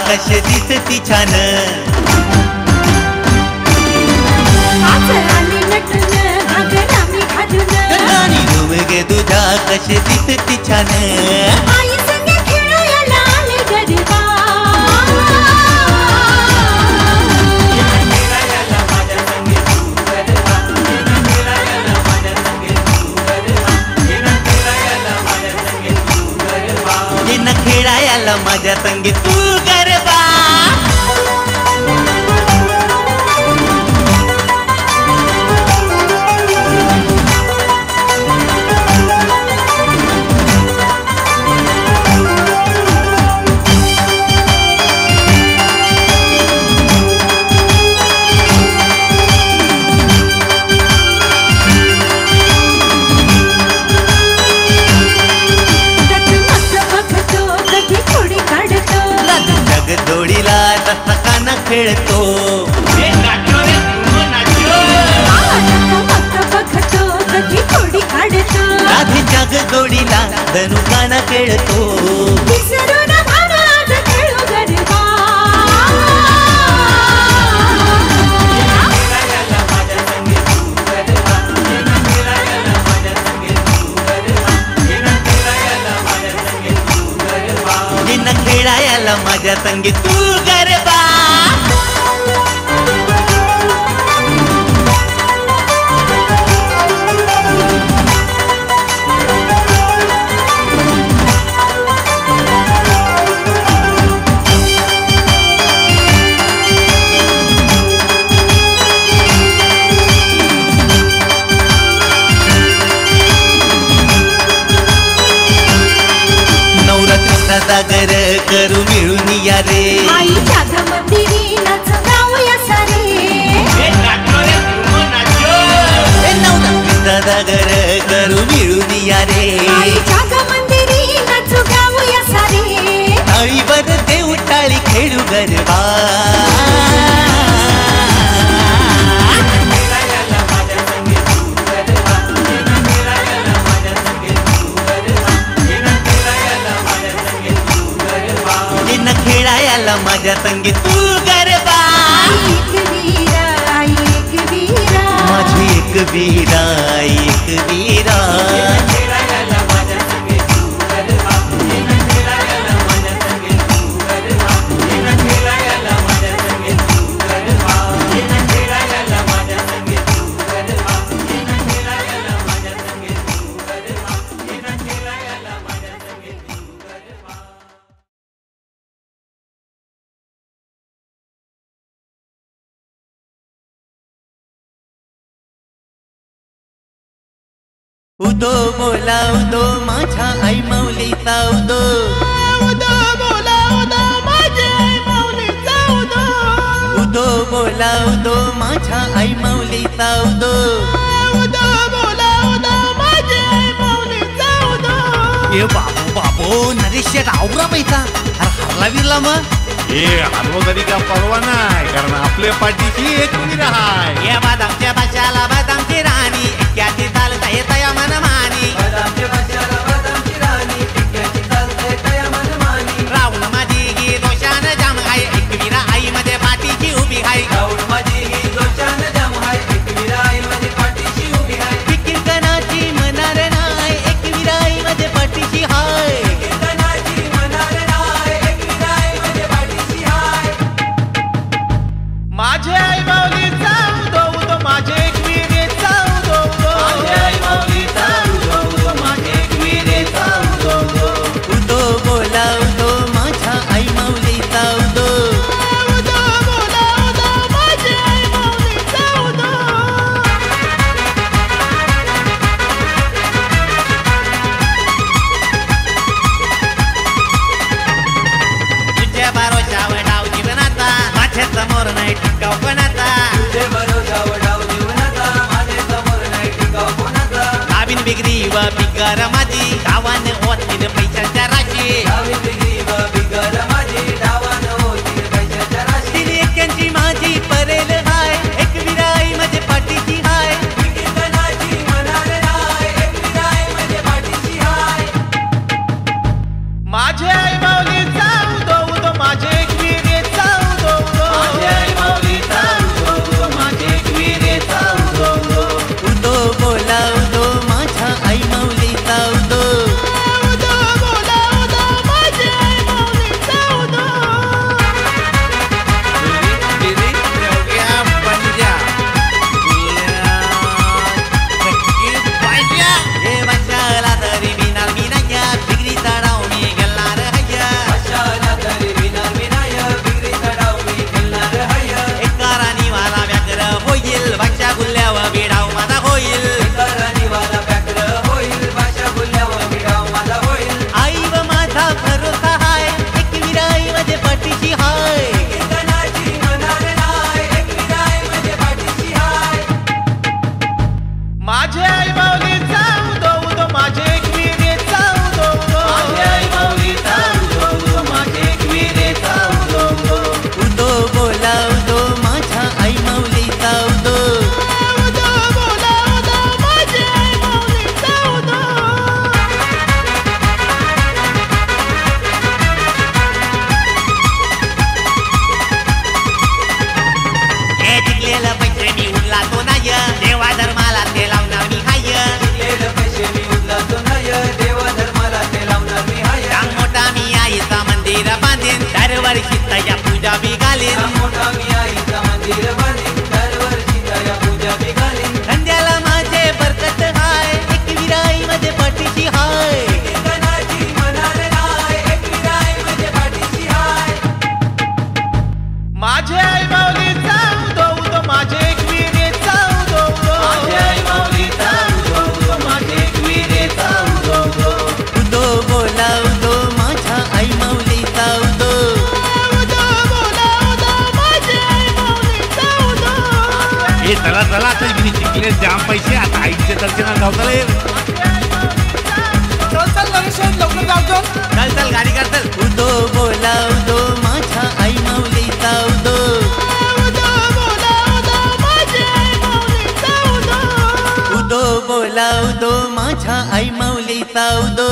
कशी दिसती छान राणी डोंगे तुझ्या कशी दिसती छान खेळायला माझ्या संगी तू गरबा जोडीला तसकाना खेळतो राधे जग जोडीला धनुकाना खेळतो खेळायला माझ्या संगी तू गरबा सागर करू मिळून या रे आईच्या मंदिरी नाच गाऊया सारे सागर करू मिळून या रे आईच्या मंदिरी नाच गाऊया सारे आईवर देऊ टाळी खेळू गरबा खेळायला माझ्या संगी तू गरबा माझी एक वीरा एक वीरा उदो बोला उदो माझ्या आई माऊलीचा उदो उदो बोला उदो माझ्या आई माऊलीचा उदो उदो बोला उदो माझ्या आई माऊलीचा उदो उदो बोला उदो माझ्या आई माऊलीचा उदो ए बाबू बाबू नरेश आवरा पैसा अरे हरला विरला मग हरलो तरी का परवा नाही कारण आपल्या पाठीची एक वीर आहे या बदामच्या भाषाला बदामची राणी इतक्याची चालता येत या मनमानी राहुल माझी ही दोषान जाम आहे एकवीरा आई मध्ये पाठीची उभी आहे कीर्तनाची मनार नाही एकवीरा आई मध्ये पाठीची हाय माझे आई माऊलीचा उदो उदो माझे एक वीरेचा उदो उदो माझे आई माऊलीचा उदो उदो माझे एक वीरेचा उदो उदो उदो बोला उदो माझ्या आई माऊलीचा उदो उदो बोला उदो माझे आई माऊलीचा उदो तुझ्या भरोशावर डाव जीवनाचा माझ्या समोर नाही टिकाव कोणाचा गावीन बिगरी व बिगर माझी गावाने होतील पैशाच्या राशी तिने एक्क्यांची माझी परेल हाय एकवीरा आई माझे पाठीची हाय माझे आई माऊलीचा उदो उदो माझे एक वीर आपल्याकडे जाम पैसे आता आईच्या दर्शनाला धावता येईल. चल लवकर जाऊ. चल चल गाडी काढ चल. उदो बोला उदो माझ्या आई माऊलीचा उदो. उदो बोला उदो माझ्या आई माऊलीचा उदो.